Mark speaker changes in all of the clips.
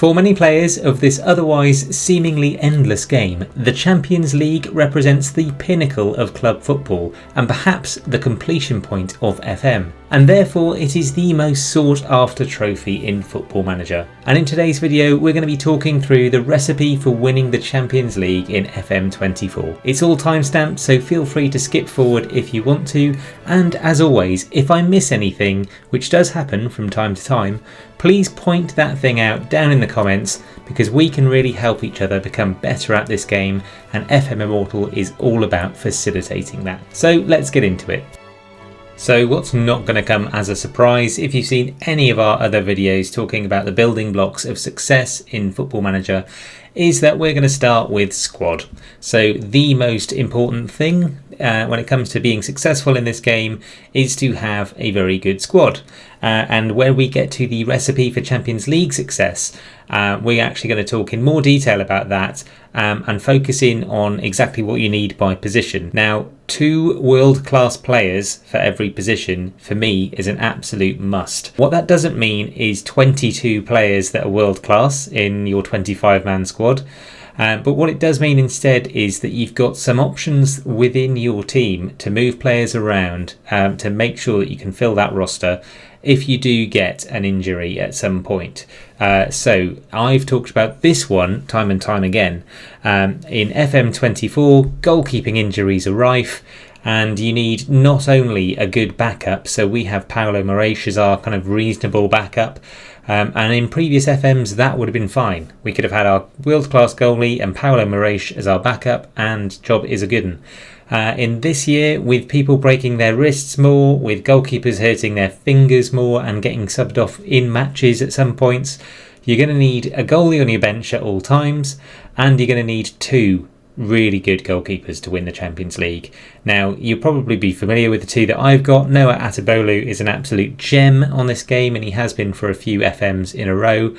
Speaker 1: For many players of this otherwise seemingly endless game, the Champions League represents the pinnacle of club football and perhaps the completion point of FM, and therefore it is the most sought after trophy in Football Manager. And in today's video we're going to be talking through the recipe for winning the Champions League in FM24. It's all timestamped, so feel free to skip forward if you want to, and as always, if I miss anything, which does happen from time to time, please point that thing out down in the comments, because we can really help each other become better at this game, and FM Immortal is all about facilitating that. So let's get into it. So what's not going to come as a surprise if you've seen any of our other videos talking about the building blocks of success in Football Manager is that we're going to start with squad. So the most important thing when it comes to being successful in this game is to have a very good squad. And where we get to the recipe for Champions League success, we're actually going to talk in more detail about that and focus in on exactly what you need by position. Now, 2 world-class players for every position for me is an absolute must. What that doesn't mean is 22 players that are world-class in your 25-man squad. But what it does mean instead is that you've got some options within your team to move players around to make sure that you can fill that roster if you do get an injury at some point. So I've talked about this one time and time again. In FM24, goalkeeping injuries are rife, and you need not only a good backup, so we have Paulo Moraes as our kind of reasonable backup, and in previous FMs that would have been fine. We could have had our world-class goalie and Paulo Moraes as our backup, and job is a good one. In this year, with people breaking their wrists more, with goalkeepers hurting their fingers more and getting subbed off in matches at some points, you're going to need a goalie on your bench at all times, and you're going to need 2 really good goalkeepers to win the Champions League. Now, you'll probably be familiar with the 2 that I've got. Noah Atabolu is an absolute gem on this game, and he has been for a few FMs in a row.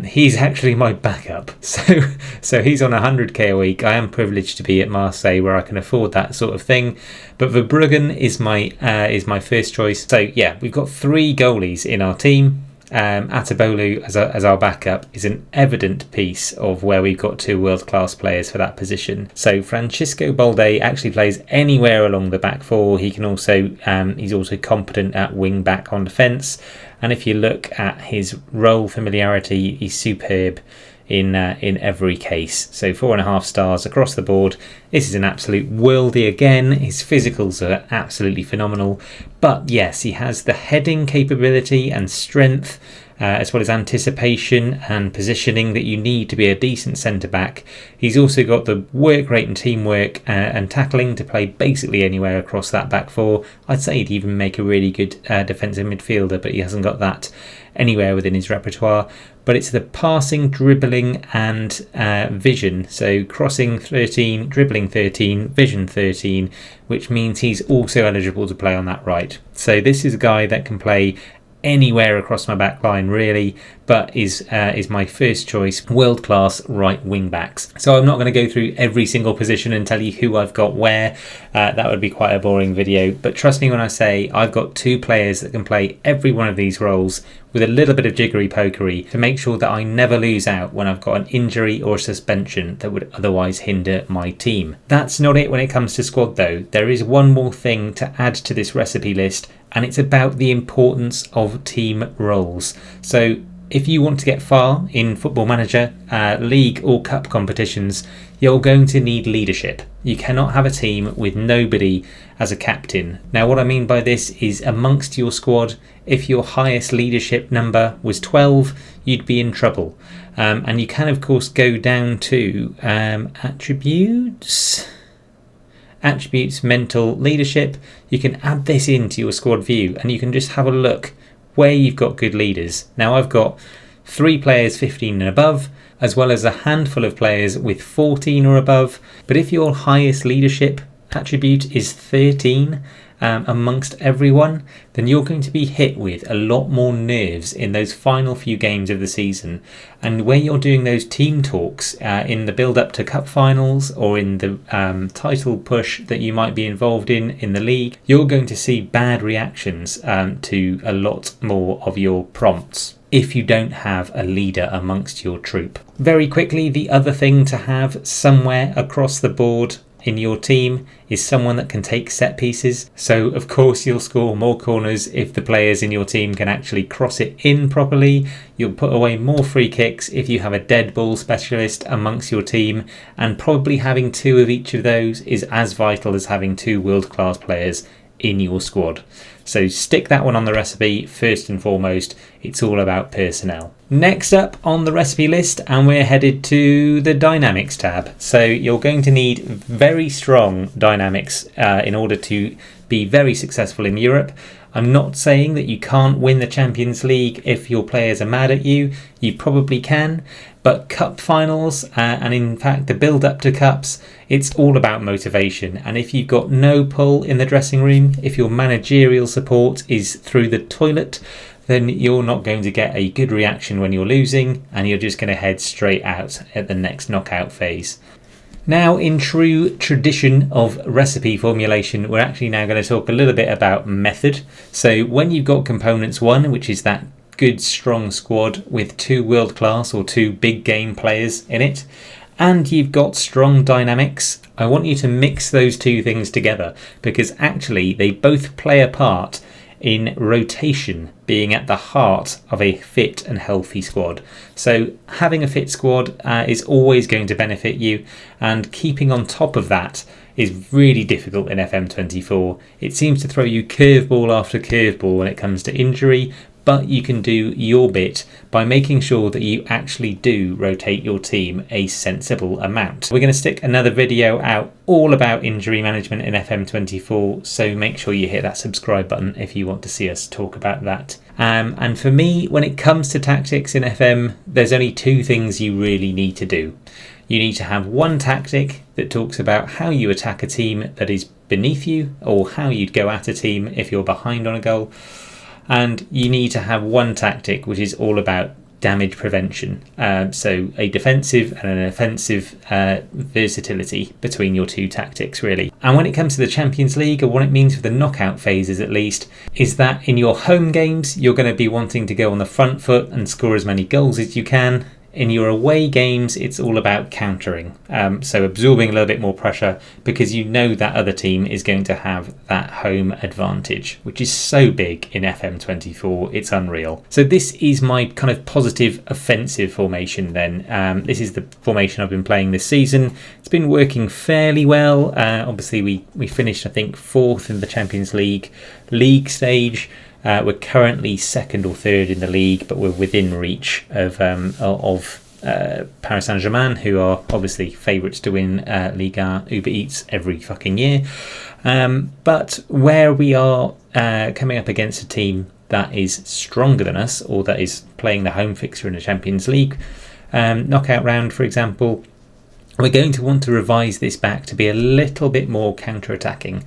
Speaker 1: He's actually my backup, so he's on 100k a week. I am privileged to be at Marseille where I can afford that sort of thing, but Verbruggen is my first choice. So yeah, we've got 3 goalies in our team. Atabolu as our backup is an evident piece of where we've got 2 world-class players for that position. So Francisco Balde actually plays anywhere along the back 4. He can also he's also competent at wing back on defence, and if you look at his role familiarity, he's superb in every case. So 4.5 stars across the board. This is an absolute worldie again. His physicals are absolutely phenomenal, but yes, he has the heading capability and strength, as well as anticipation and positioning that you need to be a decent centre-back. He's also got the work rate and teamwork and tackling to play basically anywhere across that back 4. I'd say he'd even make a really good defensive midfielder, but he hasn't got that anywhere within his repertoire. But it's the passing, dribbling and vision. So crossing 13, dribbling 13, vision 13, which means he's also eligible to play on that right. So this is a guy that can play anywhere across my back line really, but is my first choice world-class right wing backs. So I'm not going to go through every single position and tell you who I've got where. That would be quite a boring video, but trust me when I say I've got 2 players that can play every one of these roles with a little bit of jiggery pokery to make sure that I never lose out when I've got an injury or suspension that would otherwise hinder my team. That's not it when it comes to squad though. There is one more thing to add to this recipe list, and it's about the importance of team roles. So if you want to get far in Football Manager, league or cup competitions, you're going to need leadership. You cannot have a team with nobody as a captain. Now what I mean by this is amongst your squad, if your highest leadership number was 12, you'd be in trouble. And you can of course go down to attributes, mental leadership. You can add this into your squad view and you can just have a look where you've got good leaders. Now I've got 3 players 15 and above, as well as a handful of players with 14 or above. But if your highest leadership attribute is 13 amongst everyone, then you're going to be hit with a lot more nerves in those final few games of the season. And when you're doing those team talks in the build up to cup finals or in the title push that you might be involved in the league, you're going to see bad reactions to a lot more of your prompts. if you don't have a leader amongst your troop. Very quickly, the other thing to have somewhere across the board in your team is someone that can take set pieces. So of course you'll score more corners if the players in your team can actually cross it in properly. You'll put away more free kicks if you have a dead ball specialist amongst your team, and probably having 2 of each of those is as vital as having 2 world-class players in your squad. So stick that one on the recipe first and foremost. It's all about personnel. Next up on the recipe list, and we're headed to the dynamics tab. So you're going to need very strong dynamics in order to be very successful in Europe. I'm not saying that you can't win the Champions League if your players are mad at you. You probably can. But cup finals, and in fact the build up to cups, it's all about motivation. And if you've got no pull in the dressing room, if your managerial support is through the toilet, then you're not going to get a good reaction when you're losing, and you're just going to head straight out at the next knockout phase. Now, in true tradition of recipe formulation, we're actually now going to talk a little bit about method. So when you've got components 1, which is that good strong squad with 2 world class or 2 big game players in it, and you've got strong dynamics, I want you to mix those 2 things together, because actually they both play a part in rotation being at the heart of a fit and healthy squad. So having a fit squad is always going to benefit you, and keeping on top of that is really difficult in FM24. It seems to throw you curveball after curveball when it comes to injury, but you can do your bit by making sure that you actually do rotate your team a sensible amount. We're going to stick another video out all about injury management in FM24, so make sure you hit that subscribe button if you want to see us talk about that. And for me, when it comes to tactics in FM, there's only 2 things you really need to do. You need to have one tactic that talks about how you attack a team that is beneath you, or how you'd go at a team if you're behind on a goal. And you need to have one tactic which is all about damage prevention. So a defensive and an offensive versatility between your 2 tactics, really. And when it comes to the Champions League, or what it means for the knockout phases at least, is that in your home games, you're going to be wanting to go on the front foot and score as many goals as you can. In your away games, it's all about countering, so absorbing a little bit more pressure, because you know that other team is going to have that home advantage, which is so big in FM24, it's unreal. So this is my kind of positive offensive formation then. This is the formation I've been playing this season. It's been working fairly well. Obviously we finished, I think, 4th in the Champions League stage. We're currently 2nd or 3rd in the league, but we're within reach of Paris Saint-Germain, who are obviously favourites to win Liga Uber Eats every fucking year. But where we are coming up against a team that is stronger than us, or that is playing the home fixture in the Champions League knockout round, for example, we're going to want to revise this back to be a little bit more counter-attacking.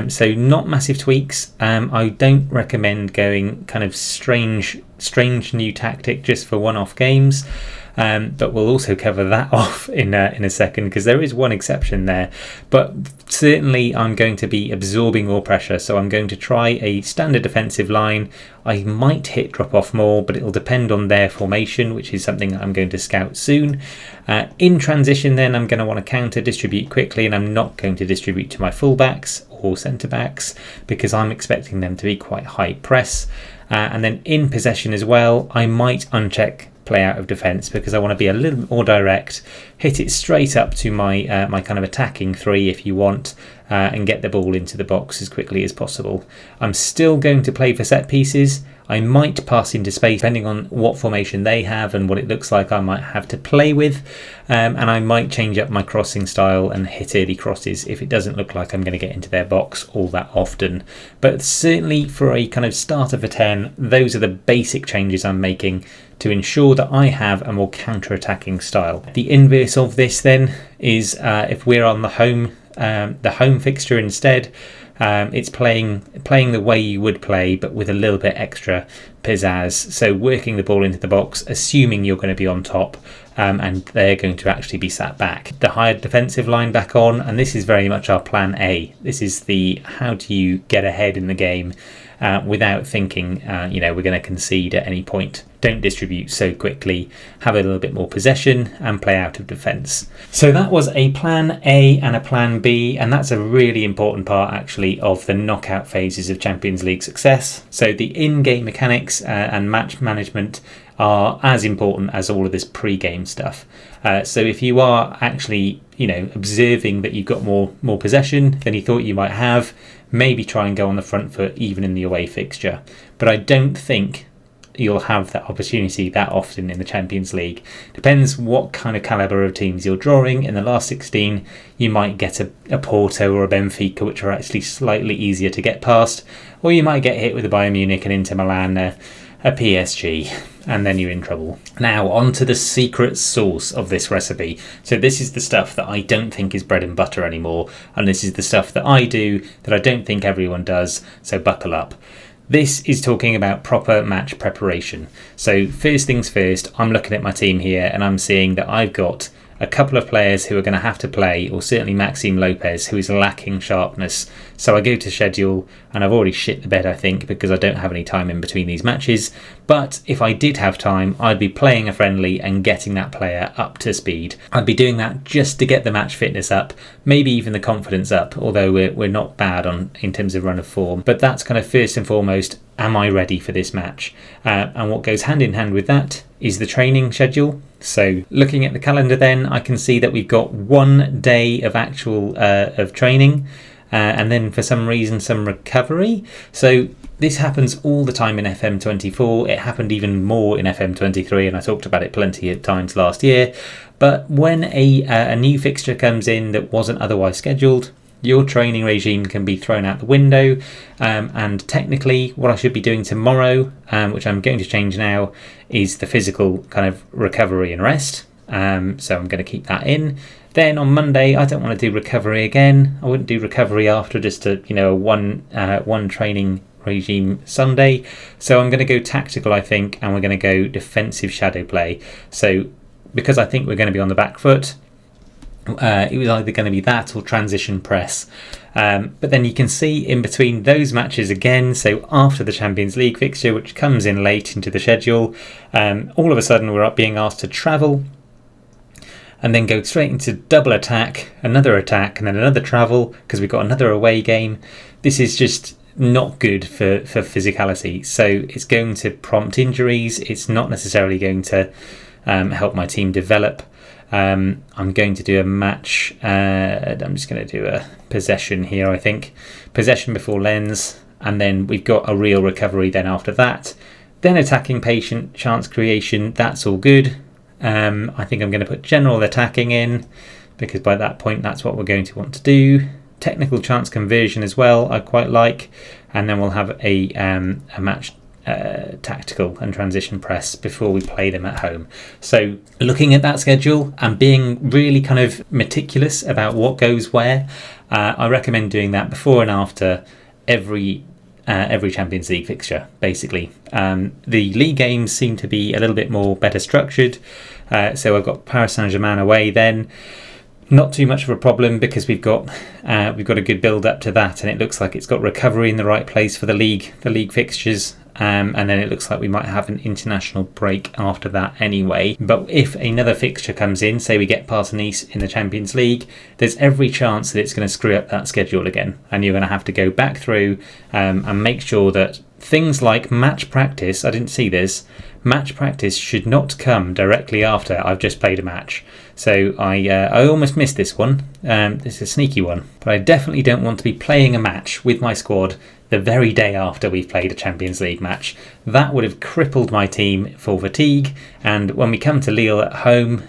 Speaker 1: So not massive tweaks. I don't recommend going kind of strange new tactic just for one-off games. But we'll also cover that off in a second, because there is one exception there. But certainly I'm going to be absorbing more pressure, so I'm going to try a standard defensive line. I might hit drop off more, but it'll depend on their formation, which is something I'm going to scout soon. In transition then, I'm going to want to counter distribute quickly, and I'm not going to distribute to my fullbacks or centre backs, because I'm expecting them to be quite high press. And then in possession as well, I might uncheck play out of defence, because I want to be a little bit more direct, hit it straight up to my my kind of attacking 3 if you want, and get the ball into the box as quickly as possible. I'm still going to play for set pieces. I might pass into space depending on what formation they have and what it looks like I might have to play with, and I might change up my crossing style and hit early crosses if it doesn't look like I'm going to get into their box all that often. But certainly for a kind of starter for 10, those are the basic changes I'm making to ensure that I have a more counter-attacking style. The inverse of this then is if we're on the home fixture instead, it's playing the way you would play, but with a little bit extra pizzazz. So working the ball into the box, assuming you're going to be on top, and they're going to actually be sat back. The higher defensive line back on, and this is very much our plan A. This is the how do you get ahead in the game without thinking, we're going to concede at any point. Don't distribute so quickly, have a little bit more possession and play out of defence. So that was a plan A and a plan B, and that's a really important part actually of the knockout phases of Champions League success. So the in-game mechanics and match management are as important as all of this pre-game stuff. So if you are actually, observing that you've got more possession than you thought you might have, maybe try and go on the front foot even in the away fixture. But I don't think you'll have that opportunity that often in the Champions League. Depends what kind of calibre of teams you're drawing. In the last 16, you might get a Porto or a Benfica, which are actually slightly easier to get past, or you might get hit with a Bayern Munich and Inter Milan, a PSG, and then you're in trouble. Now on to the secret sauce of this recipe. So this is the stuff that I don't think is bread and butter anymore, and this is the stuff that I do that I don't think everyone does, so buckle up. This is talking about proper match preparation. So first things first, I'm looking at my team here and I'm seeing that I've got a couple of players who are going to have to play, or certainly Maxime Lopez, who is lacking sharpness. So I go to schedule, and I've already shit the bed, I think, because I don't have any time in between these matches. But if I did have time, I'd be playing a friendly and getting that player up to speed. I'd be doing that just to get the match fitness up, maybe even the confidence up, although we're not bad in terms of run of form. But that's kind of first and foremost, am I ready for this match? And what goes hand in hand with that is the training schedule. So looking at the calendar then, I can see that we've got 1 day of actual of training, and then for some reason some recovery. So this happens all the time in FM24. It happened even more in FM23, and I talked about it plenty of times last year. But when a new fixture comes in that wasn't otherwise scheduled, your training regime can be thrown out the window, and technically what I should be doing tomorrow, which I'm going to change now, is the physical kind of recovery and rest. So I'm going to keep that in. Then on Monday, I don't want to do recovery again. I wouldn't do recovery after just a one training regime Sunday. So I'm going to go tactical, I think, and we're going to go defensive shadow play. So because I think we're going to be on the back foot, it was either going to be that or transition press. But then you can see in between those matches again, so after the Champions League fixture, which comes in late into the schedule, all of a sudden we're being asked to travel and then go straight into double attack, another attack, and then another travel because we've got another away game. This is just not good for physicality. So it's going to prompt injuries. It's not necessarily going to help my team develop. I'm going to do a match. I'm just going to do a possession here, I think. Possession before lens, and then we've got a real recovery then after that. Then attacking patient, chance creation, that's all good. I think I'm going to put general attacking in, because by that point that's what we're going to want to do. Technical chance conversion as well, I quite like. And then we'll have a match tactical and transition press before we play them at home. So looking at that schedule and being really kind of meticulous about what goes where, I recommend doing that before and after every Champions League fixture, basically. The league games seem to be a little bit more better structured. So I've got Paris Saint-Germain away then. Not too much of a problem because we've got a good build up to that, and it looks like it's got recovery in the right place for the league fixtures. And then it looks like we might have an international break after that anyway. But if another fixture comes in, say we get past Nice in the Champions League, there's every chance that it's going to screw up that schedule again. And you're going to have to go back through and make sure that things like match practice, I didn't see this, match practice should not come directly after I've just played a match. So I almost missed this one. This is a sneaky one. But I definitely don't want to be playing a match with my squad the very day after we've played a Champions League match. That would have crippled my team for fatigue, and when we come to Lille at home,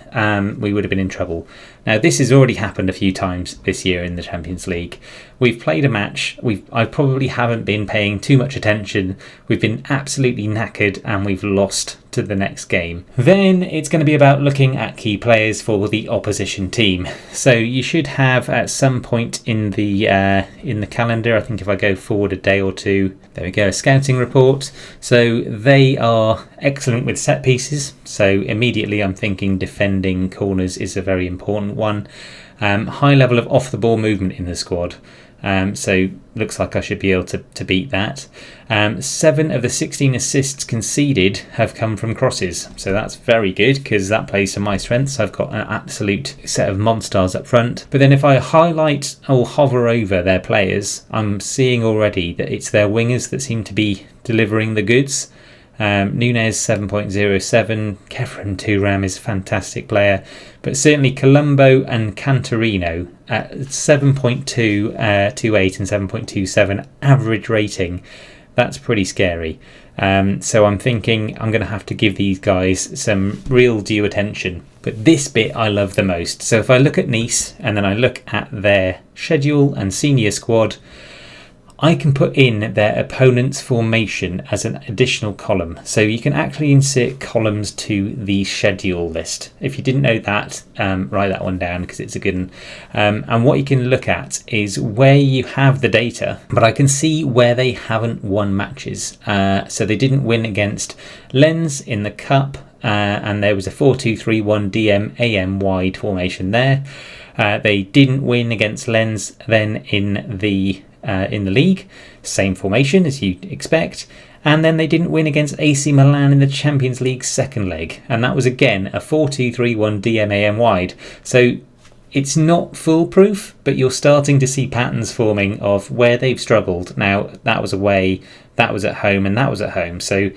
Speaker 1: we would have been in trouble. Now this has already happened a few times this year in the Champions League. We've played a match, I probably haven't been paying too much attention, we've been absolutely knackered and we've lost to the next game. Then it's going to be about looking at key players for the opposition team. So you should have at some point in the calendar, I think if I go forward a day or two, there we go, a scouting report. So they are excellent with set pieces. So immediately I'm thinking defending corners is a very important one. High level of off the ball movement in the squad. So looks like I should be able to beat that. 7 of the 16 assists conceded have come from crosses, so that's very good because that plays to my strengths. I've got an absolute set of monsters up front. But then if I highlight or hover over their players, I'm seeing already that it's their wingers that seem to be delivering the goods. Nunez 7.07, Kefren Turam is a fantastic player, but certainly Colombo and Cantarino at 7.28 and 7.27 average rating. That's pretty scary. So I'm thinking I'm going to have to give these guys some real due attention. But this bit I love the most. So if I look at Nice and then I look at their schedule and senior squad, I can put in their opponent's formation as an additional column. So you can actually insert columns to the schedule list. If you didn't know that, write that one down because it's a good one. And what you can look at is where you have the data, but I can see where they haven't won matches. So they didn't win against Lens in the Cup, and there was a 4-2-3-1 DM AM wide formation there. They didn't win against Lens then in the league, same formation as you'd expect, and then they didn't win against AC Milan in the Champions League second leg, and that was again a 4-2-3-1 DMAM wide. So it's not foolproof, but you're starting to see patterns forming of where they've struggled. Now that was away, that was at home, and that was at home, so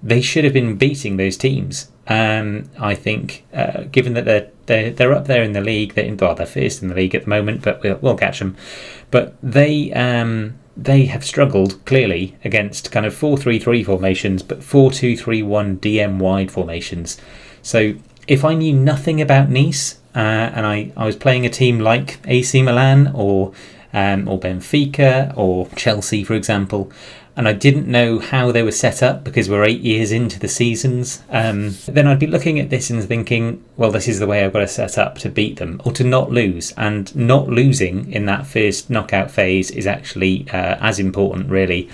Speaker 1: they should have been beating those teams. I think, given that they're up there in the league, they're first in the league at the moment, but we'll catch them. But they have struggled clearly against kind of 4-3-3 formations, but 4-2-3-1 DM wide formations. So if I knew nothing about Nice and I was playing a team like AC Milan or Benfica or Chelsea, for example, and I didn't know how they were set up because we're 8 years into the seasons, then I'd be looking at this and thinking, well, this is the way I've got to set up to beat them or to not lose. And not losing in that first knockout phase is actually as important, really,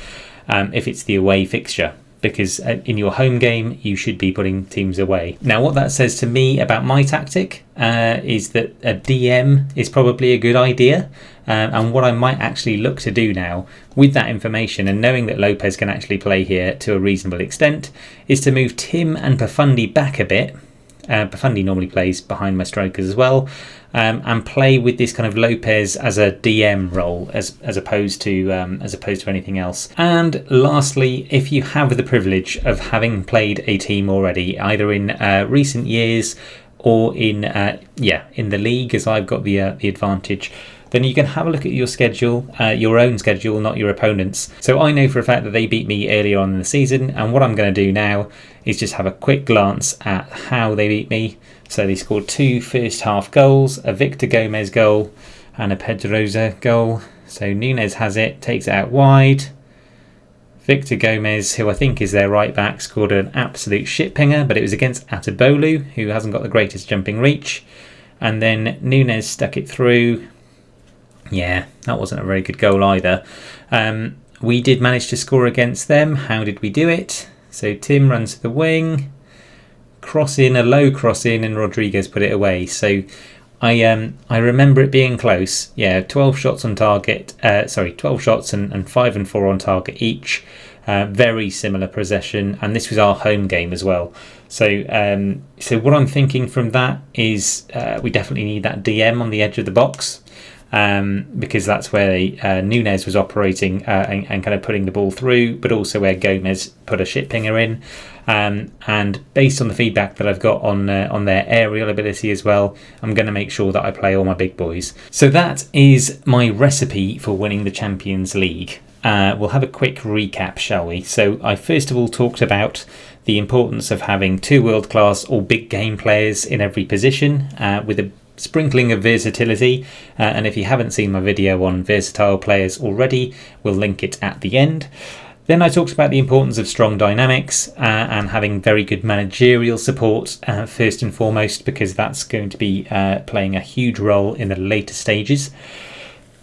Speaker 1: if it's the away fixture. Because in your home game, you should be putting teams away. Now, what that says to me about my tactic is that a DM is probably a good idea. And what I might actually look to do now with that information and knowing that Lopez can actually play here to a reasonable extent is to move Tim and Pafundi back a bit. Pafundi normally plays behind my strikers as well, and play with this kind of Lopez as a DM role as opposed to anything else. And lastly, if you have the privilege of having played a team already, either in recent years or in the league, as I've got the advantage, then you can have a look at your schedule, your own schedule, not your opponent's. So I know for a fact that they beat me earlier on in the season, and what I'm going to do now is just have a quick glance at how they beat me. So they scored 2 first half goals, a Victor Gomez goal and a Pedrosa goal. So Nunez has it, takes it out wide. Victor Gomez, who I think is their right back, scored an absolute shit pinger, but it was against Atabolu, who hasn't got the greatest jumping reach. And then Nunez stuck it through. Yeah, that wasn't a very good goal either. We did manage to score against them. How did we do it? So Tim runs to the wing, a low cross in, and Rodriguez put it away. So I remember it being close. Yeah, 12 shots on target. 12 shots and 5 and 4 on target each. Very similar possession, and this was our home game as well. So what I'm thinking from that is we definitely need that DM on the edge of the box. Because that's where Nunez was operating and kind of putting the ball through, but also where Gomez put a shit pinger in. And based on the feedback that I've got on their aerial ability as well, I'm going to make sure that I play all my big boys. So that is my recipe for winning the Champions League. We'll have a quick recap, shall we? So I first of all talked about the importance of having 2 world-class or big game players in every position with a sprinkling of versatility, and if you haven't seen my video on versatile players already, we'll link it at the end. Then I talked about the importance of strong dynamics and having very good managerial support first and foremost, because that's going to be playing a huge role in the later stages.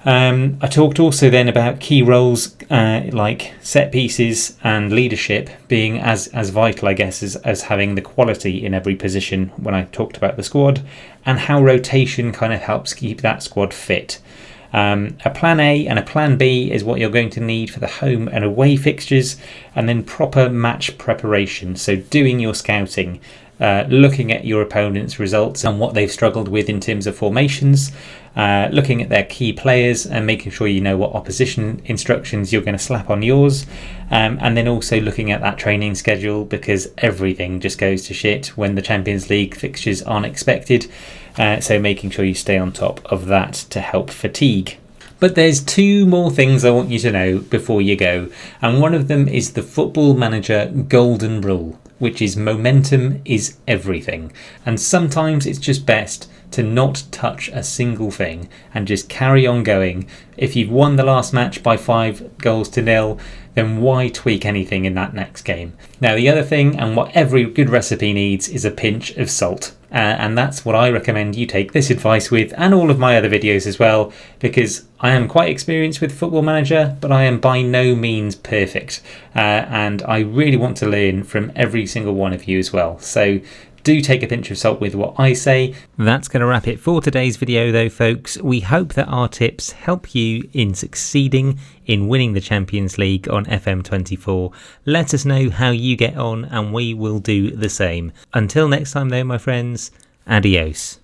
Speaker 1: I talked also then about key roles like set pieces and leadership being as vital, I guess, as having the quality in every position when I talked about the squad, and how rotation kind of helps keep that squad fit. A plan A and a plan B is what you're going to need for the home and away fixtures, and then proper match preparation. So doing your scouting, looking at your opponent's results and what they've struggled with in terms of formations, looking at their key players and making sure you know what opposition instructions you're going to slap on yours, and then also looking at that training schedule, because everything just goes to shit when the Champions League fixtures aren't expected, so making sure you stay on top of that to help fatigue. But there's two more things I want you to know before you go, and one of them is the Football Manager Golden Rule, which is momentum is everything. And sometimes it's just best to not touch a single thing and just carry on going. If you've won the last match by 5-0, then why tweak anything in that next game? Now, the other thing, and what every good recipe needs, is a pinch of salt. And that's what I recommend you take this advice with, and all of my other videos as well, because I am quite experienced with Football Manager, but I am by no means perfect. And I really want to learn from every single one of you as well. So do take a pinch of salt with what I say. That's going to wrap it for today's video though, folks. We hope that our tips help you in succeeding in winning the Champions League on FM24. Let us know how you get on and we will do the same. Until next time though, my friends, adios.